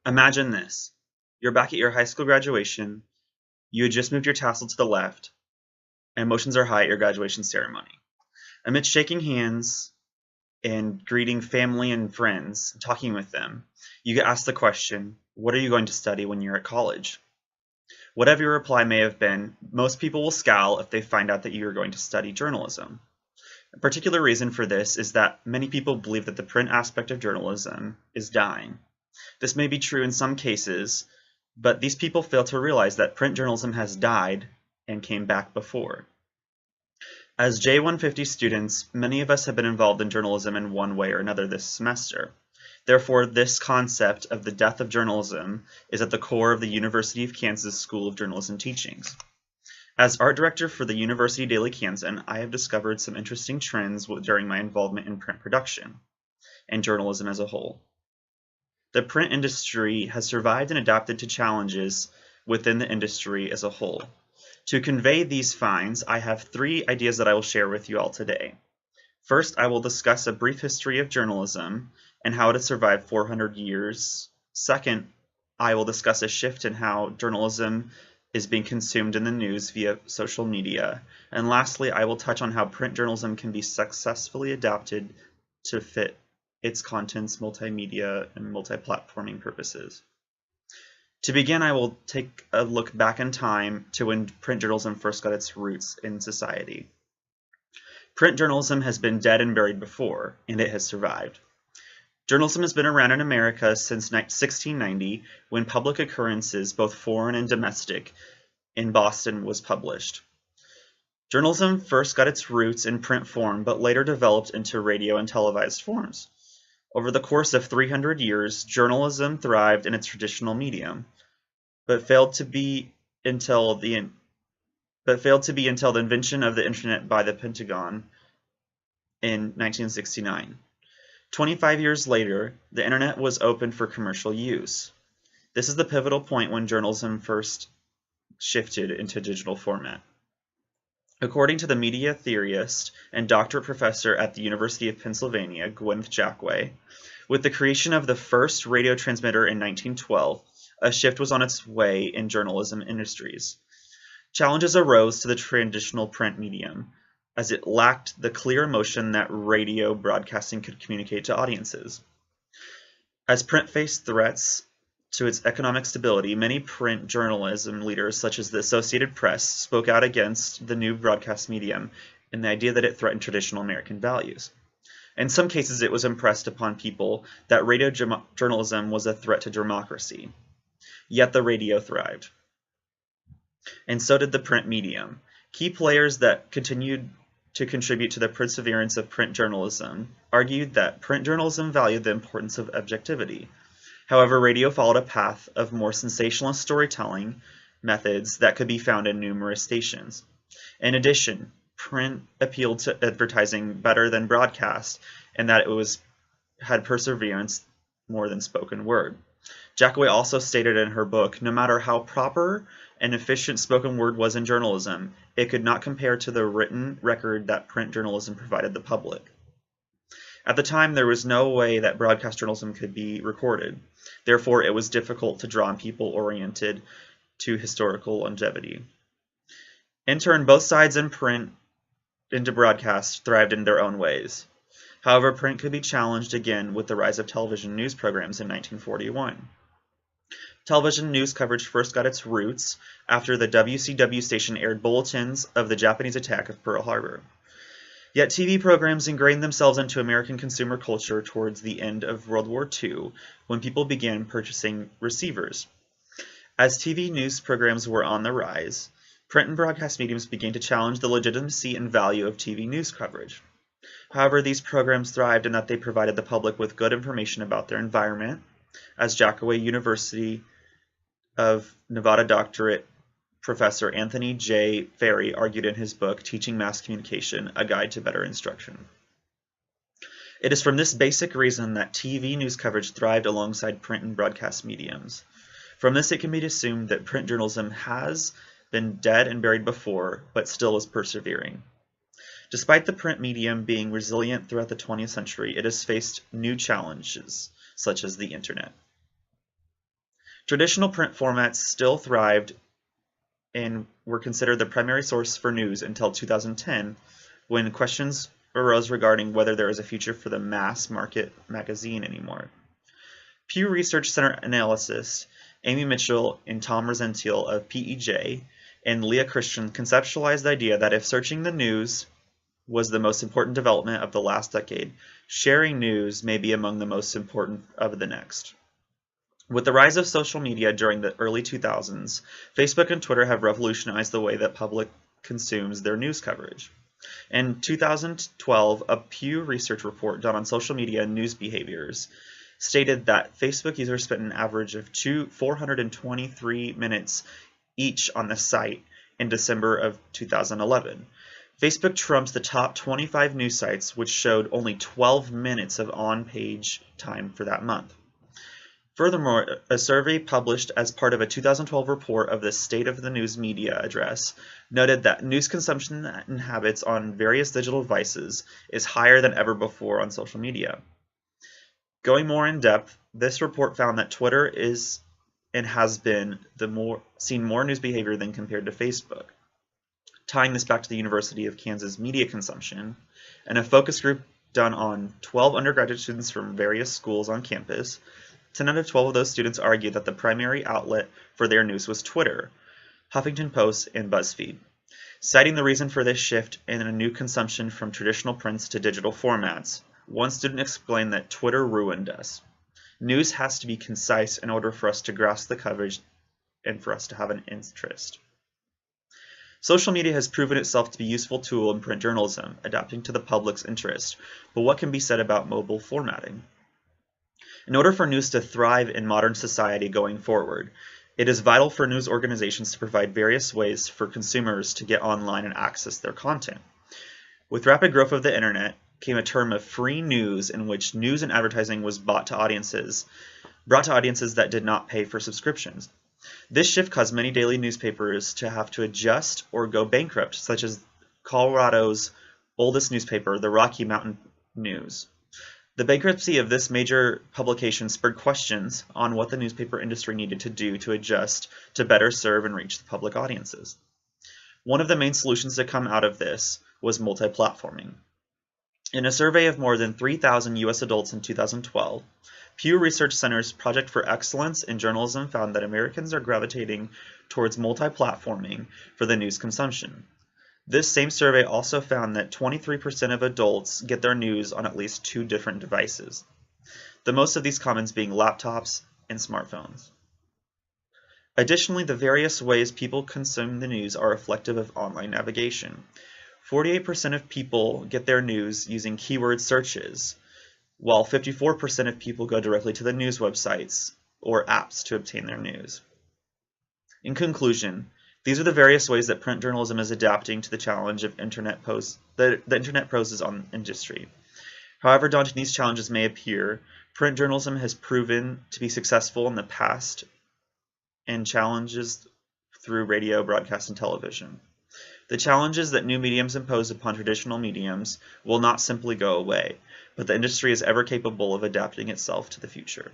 Imagine this. You're back at your high school graduation, you had just moved your tassel to the left, and emotions are high at your graduation ceremony. Amidst shaking hands and greeting family and friends, and talking with them, you get asked the question, what are you going to study when you're at college? Whatever your reply may have been, most people will scowl if they find out that you are going to study journalism. A particular reason for this is that many people believe that the print aspect of journalism is dying. This may be true in some cases, but these people fail to realize that print journalism has died and came back before. As J150 students, many of us have been involved in journalism in one way or another this semester. Therefore, this concept of the death of journalism is at the core of the University of Kansas School of Journalism teachings. As art director for the University Daily Kansan, I have discovered some interesting trends during my involvement in print production and journalism as a whole. The print industry has survived and adapted to challenges within the industry as a whole. To convey these finds, I have 3 ideas that I will share with you all today. First, I will discuss a brief history of journalism and how it has survived 400 years. Second, I will discuss a shift in how journalism is being consumed in the news via social media. And lastly, I will touch on how print journalism can be successfully adapted to fit its content's multimedia and multi-platforming purposes. To begin, I will take a look back in time to when print journalism first got its roots in society. Print journalism has been dead and buried before, and it has survived. Journalism has been around in America since 1690, when Public Occurrences, both foreign and domestic, in Boston was published. Journalism first got its roots in print form, but later developed into radio and televised forms. Over the course of 300 years, journalism thrived in its traditional medium, but failed to be until the invention of the Internet by the Pentagon in 1969. 25 years later, the Internet was opened for commercial use. This is the pivotal point when journalism first shifted into digital format. According to the media theorist and doctorate professor at the University of Pennsylvania, Gwyneth Jackway, with the creation of the first radio transmitter in 1912, a shift was on its way in journalism industries. Challenges arose to the traditional print medium, as it lacked the clear emotion that radio broadcasting could communicate to audiences. As print faced threats to its economic stability, many print journalism leaders, such as the Associated Press, spoke out against the new broadcast medium and the idea that it threatened traditional American values. In some cases, it was impressed upon people that radio journalism was a threat to democracy. Yet the radio thrived. And so did the print medium. Key players that continued to contribute to the perseverance of print journalism argued that print journalism valued the importance of objectivity. However, radio followed a path of more sensationalist storytelling methods that could be found in numerous stations. In addition, print appealed to advertising better than broadcast, and that it had perseverance more than spoken word. Jackway also stated in her book, no matter how proper and efficient spoken word was in journalism, it could not compare to the written record that print journalism provided the public. At the time, there was no way that broadcast journalism could be recorded. Therefore, it was difficult to draw on people oriented to historical longevity. In turn, both sides in print into broadcast thrived in their own ways. However, print could be challenged again with the rise of television news programs in 1941. Television news coverage first got its roots after the WCW station aired bulletins of the Japanese attack of Pearl Harbor. Yet TV programs ingrained themselves into American consumer culture towards the end of World War II, when people began purchasing receivers. As TV news programs were on the rise, print and broadcast mediums began to challenge the legitimacy and value of TV news coverage. However, these programs thrived in that they provided the public with good information about their environment, as Jacoway University of Nevada doctorate Professor Anthony J. Ferry argued in his book, Teaching Mass Communication, A Guide to Better Instruction. It is from this basic reason that TV news coverage thrived alongside print and broadcast mediums. From this, it can be assumed that print journalism has been dead and buried before, but still is persevering. Despite the print medium being resilient throughout the 20th century, it has faced new challenges, such as the Internet. Traditional print formats still thrived and were considered the primary source for news until 2010, when questions arose regarding whether there is a future for the mass market magazine anymore. Pew Research Center analysts Amy Mitchell and Tom Rosentiel of PEJ and Leah Christian conceptualized the idea that if searching the news was the most important development of the last decade, sharing news may be among the most important of the next. With the rise of social media during the early 2000s, Facebook and Twitter have revolutionized the way that public consumes their news coverage. In 2012, a Pew Research report done on social media and news behaviors stated that Facebook users spent an average of 423 minutes each on the site in December of 2011. Facebook trumps the top 25 news sites, which showed only 12 minutes of on-page time for that month. Furthermore, a survey published as part of a 2012 report of the State of the News Media Address noted that news consumption and habits on various digital devices is higher than ever before on social media. Going more in depth, this report found that Twitter is and has been seen more news behavior than compared to Facebook. Tying this back to the University of Kansas media consumption, and a focus group done on 12 undergraduate students from various schools on campus, 10 out of 12 of those students argued that the primary outlet for their news was Twitter, Huffington Post, and BuzzFeed. Citing the reason for this shift in a new consumption from traditional prints to digital formats, one student explained that Twitter ruined us. News has to be concise in order for us to grasp the coverage and for us to have an interest. Social media has proven itself to be a useful tool in print journalism, adapting to the public's interest, but what can be said about mobile formatting? In order for news to thrive in modern society going forward, it is vital for news organizations to provide various ways for consumers to get online and access their content. With rapid growth of the internet came a term of free news, in which news and advertising was brought to audiences that did not pay for subscriptions. This shift caused many daily newspapers to have to adjust or go bankrupt, such as Colorado's oldest newspaper, the Rocky Mountain News. The bankruptcy of this major publication spurred questions on what the newspaper industry needed to do to adjust to better serve and reach the public audiences. One of the main solutions to come out of this was multi-platforming. In a survey of more than 3,000 U.S. adults in 2012, Pew Research Center's Project for Excellence in Journalism found that Americans are gravitating towards multi-platforming for the news consumption. This same survey also found that 23% of adults get their news on at least 2 different devices, the most of these commons being laptops and smartphones. Additionally, the various ways people consume the news are reflective of online navigation. 48% of people get their news using keyword searches, while 54% of people go directly to the news websites or apps to obtain their news. In conclusion, these are the various ways that print journalism is adapting to the challenge of the internet poses on industry. However daunting these challenges may appear, print journalism has proven to be successful in the past and challenges through radio, broadcast, and television. The challenges that new mediums impose upon traditional mediums will not simply go away, but the industry is ever capable of adapting itself to the future.